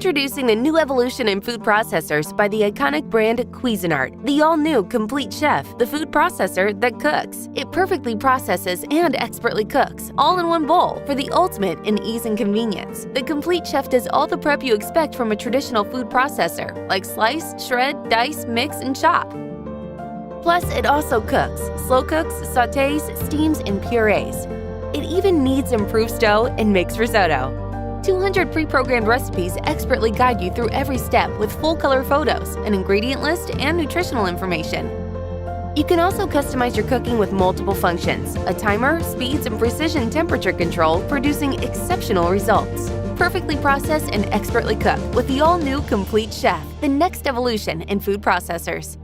Introducing a new evolution in food processors by the iconic brand Cuisinart, the all-new CompleteChef, the food processor that cooks. It perfectly processes and expertly cooks, all in one bowl, for the ultimate in ease and convenience. The CompleteChef does all the prep you expect from a traditional food processor, like slice, shred, dice, mix, and chop. Plus, it also cooks, slow cooks, sautés, steams, and purees. It even kneads improved dough and makes risotto. 200 pre-programmed recipes expertly guide you through every step with full-color photos, an ingredient list, and nutritional information. You can also customize your cooking with multiple functions, a timer, speeds, and precision temperature control, producing exceptional results. Perfectly processed and expertly cooked with the all-new CompleteChef, the next evolution in food processors.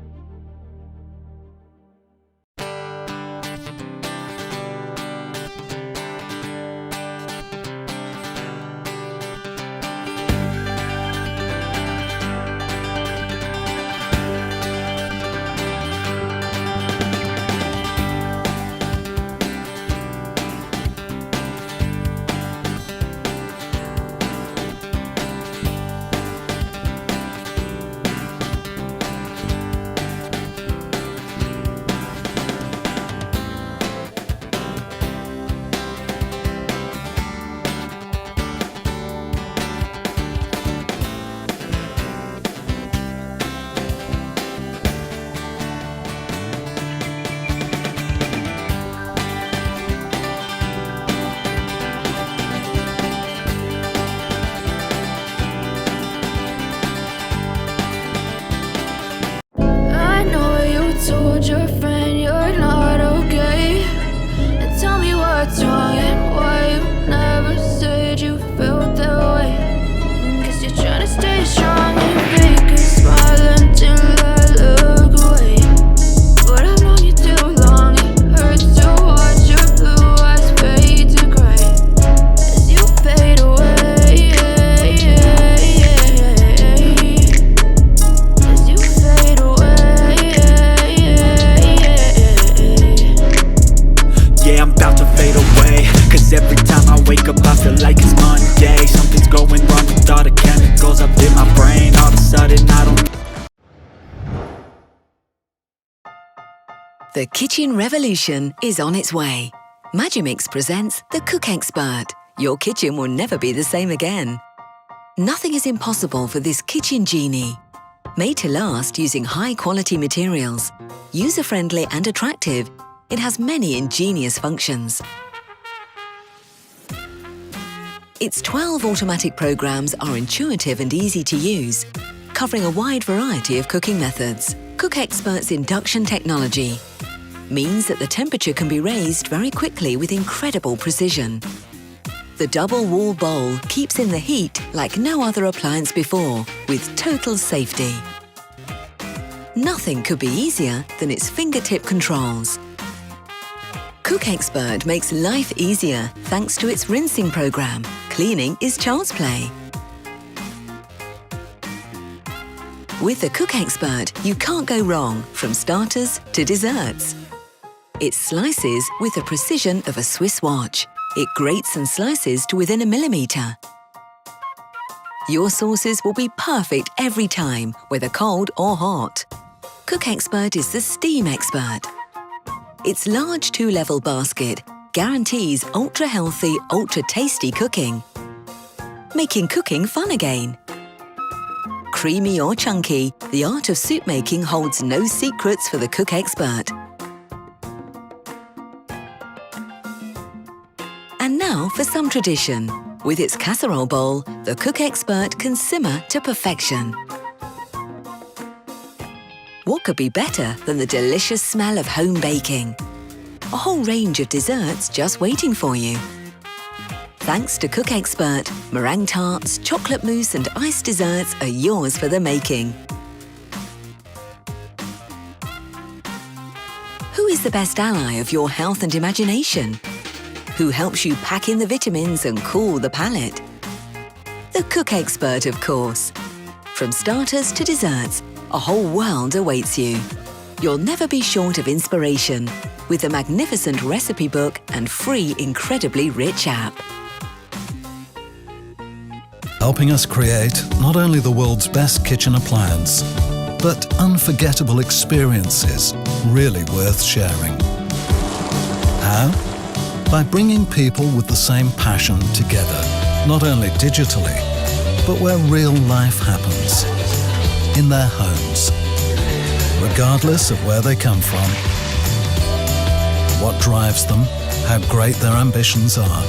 Told your friend you're not okay, and tell me what's wrong and why you never said you felt that way. Guess you're trying to stay strong and fake a smile until I look away. But I've known you too long, it hurts to watch your blue eyes fade to gray as you fade away. As you fade away. Yeah, I'm about to fade away, cause every time I wake up I feel like it's Monday. Something's going wrong with all the chemicals up in my brain. All of a sudden I don't. The kitchen revolution is on its way. Magimix presents the Cook Expert. Your kitchen will never be the same again. Nothing is impossible for this kitchen genie. Made to last using high-quality materials, user-friendly and attractive, it has many ingenious functions. Its 12 automatic programs are intuitive and easy to use, covering a wide variety of cooking methods. Cook Expert's induction technology means that the temperature can be raised very quickly with incredible precision. The double-wall bowl keeps in the heat like no other appliance before, with total safety. Nothing could be easier than its fingertip controls. Cook Expert makes life easier thanks to its rinsing program. Cleaning is child's play. With the Cook Expert, you can't go wrong from starters to desserts. It slices with the precision of a Swiss watch. It grates and slices to within a millimeter. Your sauces will be perfect every time, whether cold or hot. Cook Expert is the steam expert. Its large 2-level basket guarantees ultra-healthy, ultra-tasty cooking, making cooking fun again. Creamy or chunky, the art of soup making holds no secrets for the Cook Expert. And now for some tradition. With its casserole bowl, the Cook Expert can simmer to perfection. What could be better than the delicious smell of home baking? A whole range of desserts just waiting for you. Thanks to Cook Expert, meringue tarts, chocolate mousse and iced desserts are yours for the making. Who is the best ally of your health and imagination? Who helps you pack in the vitamins and cool the palate? The Cook Expert, of course. From starters to desserts, a whole world awaits you. You'll never be short of inspiration with the magnificent recipe book and free, incredibly rich app. helping us create not only the world's best kitchen appliance, but unforgettable experiences really worth sharing. How? By bringing people with the same passion together, not only digitally, but where real life happens, in their homes, regardless of where they come from, what drives them, how great their ambitions are,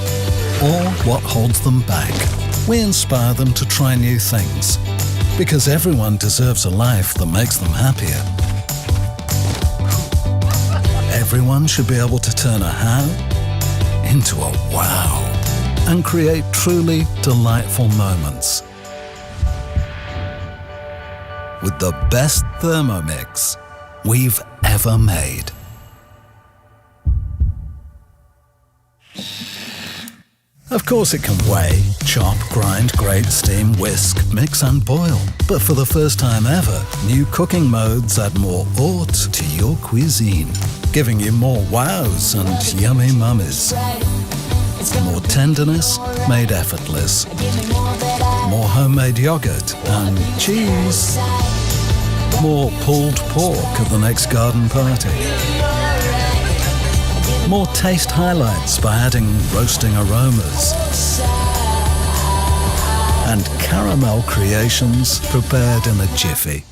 or what holds them back. We inspire them to try new things, because everyone deserves a life that makes them happier. Everyone should be able to turn a how into a wow and create truly delightful moments with the best Thermomix we've ever made. Of course it can weigh, chop, grind, grate, steam, whisk, mix and boil. But for the first time ever, new cooking modes add more haute to your cuisine, giving you more wows and yummy mummies. More tenderness made effortless. More homemade yogurt and cheese. More pulled pork at the next garden party. More taste highlights by adding roasting aromas. And caramel creations prepared in a jiffy.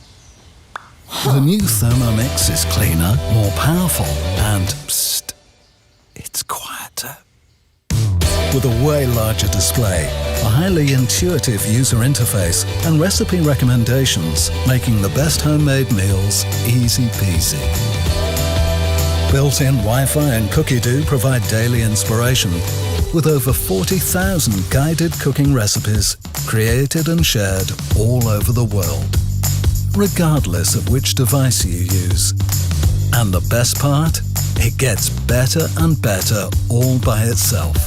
The new Thermomix is cleaner, more powerful, and psst, it's quieter. With a way larger display, a highly intuitive user interface, and recipe recommendations, making the best homemade meals easy peasy. Built-in Wi-Fi and Cookie-Doo provide daily inspiration, with over 40,000 guided cooking recipes created and shared all over the world, regardless of which device you use. And the best part? It gets better and better all by itself.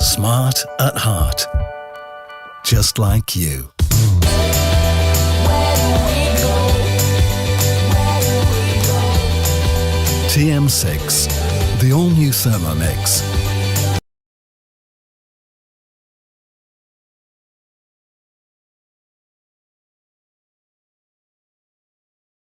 Smart at heart. Just like you. TM6, the all-new Thermomix.